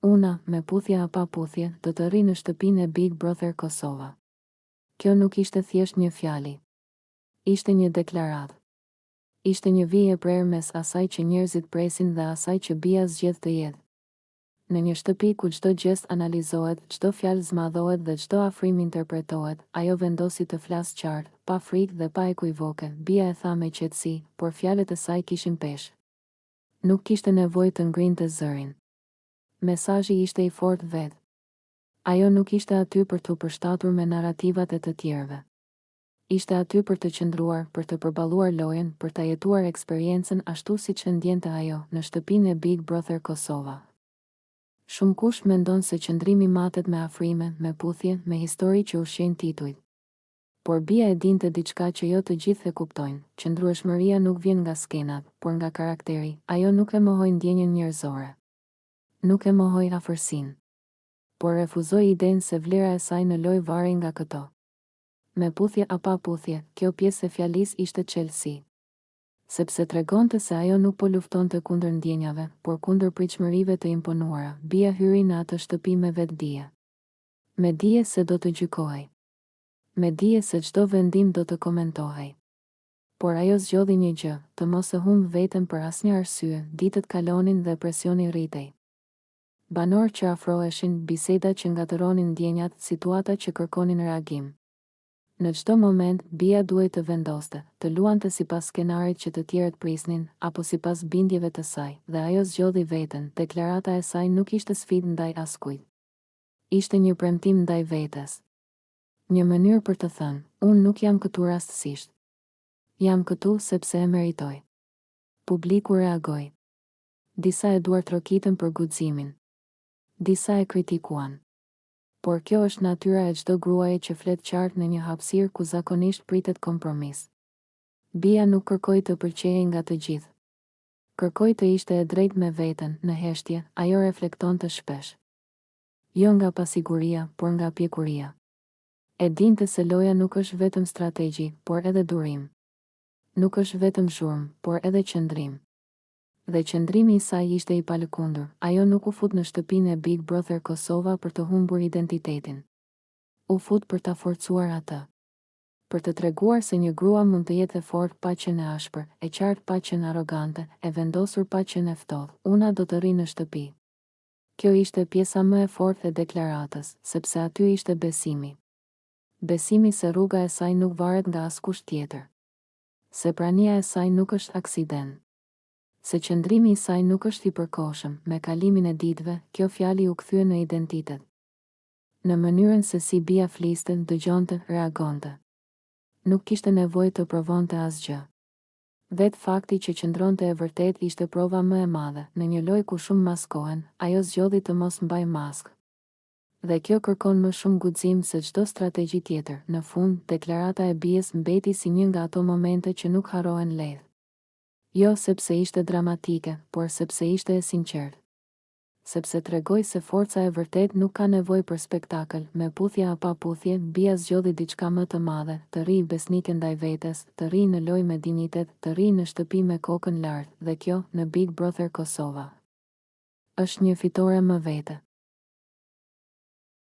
Una, me puthje apo puthje, do të rri në shtëpinë e Big Brother Kosova. Kjo nuk ishte thjesht një fjali. Ishte një deklaratë. Ishte një vijë e prerë mes asaj që njerëzit presin dhe asaj që Bia zgjedh të jetë. Në një shtëpi ku çdo gest analizohet, çdo fjalë zmadhohet dhe çdo afrim interpretohet, ajo vendosi të flasë qartë, pa frikë dhe pa ekuivoke. Bia e tha me qetësi, por fjalët e saj kishin peshë. Nuk kishte nevojë të ngrinte zërin. Mesazhi ishte i fortë vetë. Ajo nuk ishte aty për të përshtatur me narrativat e të tjerëve. Ishte aty për të qëndruar, për të përballuar lojën, për të jetuar eksperiencën ashtu siç e ndjente ajo në shtëpinë e Big Brother Kosova. Shumë kush mendon se qëndrimi matet me afrime, me puthje, me histori që ushqejnë titujt. Por Bia e dinte diçka që jo të gjithë e kuptojnë. Qëndrueshmëria nuk vjen nga skenat, por nga karakteri. Ajo nuk e mohoi ndjenjen njerëzore. Nuk e mohoi afërsinë. Por refuzoi idenë se vlera e saj në lojë varej nga këto. Me puthje apo puthje, kjo pjesë e fjalisë ishte çelësi. Sepse tregonte se ajo nuk po luftonte kundër ndjenjave, por kundër pritshmërive të imponuara. Bia hyri në atë shtëpi me vetdije. Me dije se do të gjykohej. Me dije se çdo vendim do të komentohej. Por ajo zgjodhi një gjë, të mos e humbë veten për asnjë arsye. Ditët kalonin dhe presioni rritej. Banor që afroheshin, biseda që ngatëronin ndjenjat, situata që kërkonin reagim. Në çdo moment, Bia duhej të vendoste, të luante sipas skenarit që të tjerët prisnin, apo sipas bindjeve të saj, dhe ajo zgjodhi veten. Deklarata e saj nuk ishte sfidë ndaj askujt. Ishte një premtim ndaj vetes. Një mënyrë për të thënë, unë nuk jam këtu rastësisht. Jam këtu sepse e meritoj. Publiku reagoi. Disa e duartrokitën për guximin. Disa e kritikuan. Por kjo është natyra e çdo gruaje që flet qartë në një hapësirë ku zakonisht pritet kompromis. Bia nuk kërkoi të pëlqejej nga të gjithë. Kërkoi të ishte e drejtë me veten, në heshtje, ajo reflektonte shpesh. Jo nga pasiguria, por nga pjekuria. E dinte se loja nuk është vetëm strategji, por edhe durim. Nuk është vetëm zhurmë, por edhe qëndrim. Dhe qëndrimi i saj ishte i palëkundur. Ajo nuk u fut në shtëpinë e Big Brother Kosova për të humbur identitetin. U fut për ta forcuar atë. Për të treguar se një grua mund të jetë e fortë pa qenë e ashpër, e qartë pa qenë arrogante, e vendosur pa qenë e ftohtë. Una do të rri në shtëpi. Kjo ishte pjesa më e fortë e deklaratës, sepse aty ishte besimi. Besimi se rruga e saj nuk varet nga askush tjetër. Se prania e saj nuk është aksident. Se qëndrimi i saj nuk është i përkohshëm. Me kalimin e ditëve, kjo fjali u kthye në identitet. Në mënyrën se si Bia fliste, dëgjonte, reagonte. Nuk kishte nevojë të provonte asgjë. Vetë fakti që qëndronte e vërtet ishte prova më e madhe. Në një lojë ku shumë maskohen, ajo zgjodhi të mos mbaj maskë. Dhe kjo kërkon më shumë guxim se çdo strategji tjetër. Në fund, deklarata e Bies mbeti si një nga ato momente që nuk harrohen lehtë. Jo sepse ishte dramatike, por sepse ishte e sinqertë. Sepse tregoi se forca e vërtet nuk ka nevojë për spektakël. Me puthje apo puthje, Bia zgjodhi diçka më të madhe, të rri besnike ndaj vetes, të rri në lojë me dinjitet, të rri në shtëpi me kokën lart, dhe kjo, në Big Brother Kosova, është një fitore më vete.